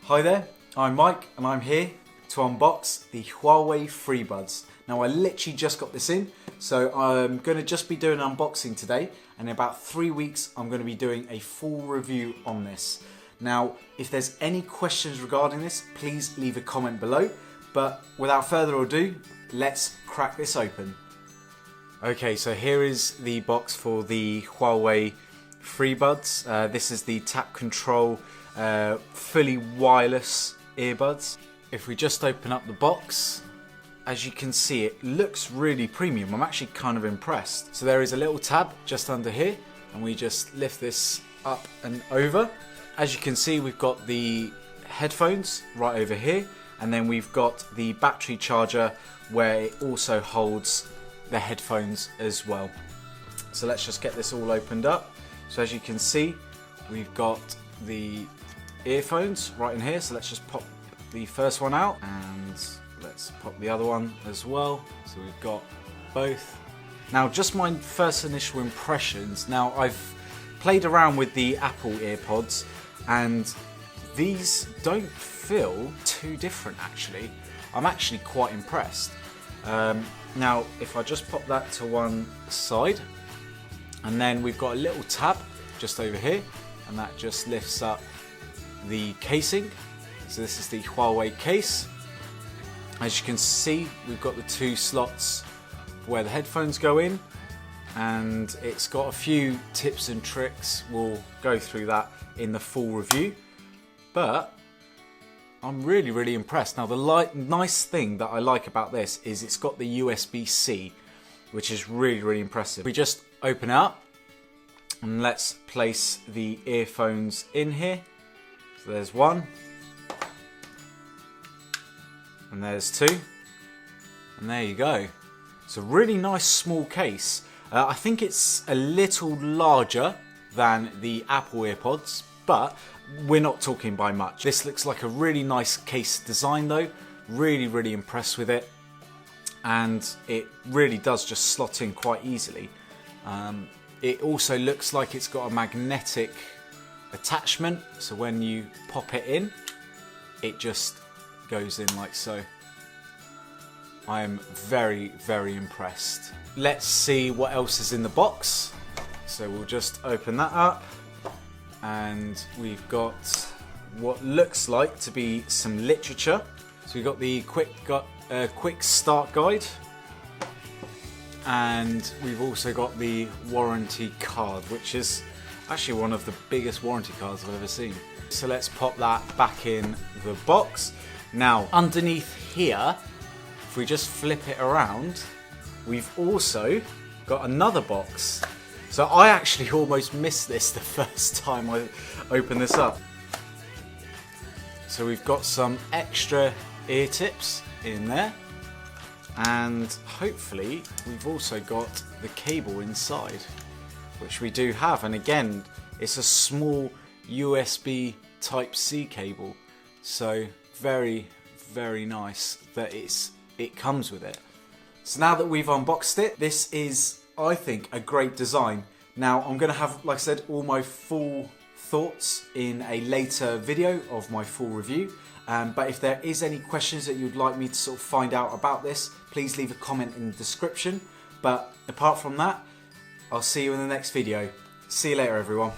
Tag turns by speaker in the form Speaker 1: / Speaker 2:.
Speaker 1: Hi there, I'm Mike and I'm here to unbox the Huawei Freebuds. Now I literally just got this in, so I'm going to just be doing an unboxing today, and in about 3 weeks I'm going to be doing a full review on this. Now if there's any questions regarding this, please leave a comment below, but without further ado, let's crack this open. Okay, so here is the box for the Huawei Freebuds. This is the tap control fully wireless earbuds. If we just open up the box, as you can see, it looks really premium. I'm actually kind of impressed. So there is a little tab just under here, and we just lift this up and over. As you can see, we've got the headphones right over here, and then we've got the battery charger where it also holds the headphones as well. So let's just get this all opened up. So as you can see, we've got the earphones right in here, so let's just pop the first one out and let's pop the other one as well. So we've got both. Now just my first initial impressions. Now I've played around with the Apple AirPods and these don't feel too different actually. I'm actually quite impressed. Now if I just pop that to one side, and then we've got a little tab just over here, and that just lifts up the casing. So this is the Huawei case. As you can see, we've got the two slots where the headphones go in, and it's got a few tips and tricks. We'll go through that in the full review, but I'm really impressed. Now the nice thing that I like about this is it's got the USB-C, which is really impressive. We just open it up and let's place the earphones in here. So there's one, and there's two, and there you go. It's a really nice small case. I think it's a little larger than the Apple AirPods, but we're not talking by much. This looks like a really nice case design though. Really impressed with it, and it really does just slot in quite easily. It also looks like it's got a magnetic attachment, so when you pop it in, it just goes in like so. I am very impressed. Let's see what else is in the box. So we'll just open that up, and we've got what looks like to be some literature. So we've got the quick start guide, and we've also got the warranty card, which is actually one of the biggest warranty cards I've ever seen. So let's pop that back in the box. Now underneath here, if we just flip it around, we've also got another box. So I actually almost missed this the first time I opened this up. So we've got some extra ear tips in there, and hopefully we've also got the cable inside, which we do have, and again it's a small USB Type-C cable, so very nice that it comes with it. So now that we've unboxed it, this is, I think, a great design. Now I'm going to have, like I said, all my full thoughts in a later video of my full review. But if there is any questions that you'd like me to sort of find out about this, please leave a comment in the description. But apart from that, I'll see you in the next video. See you later, everyone.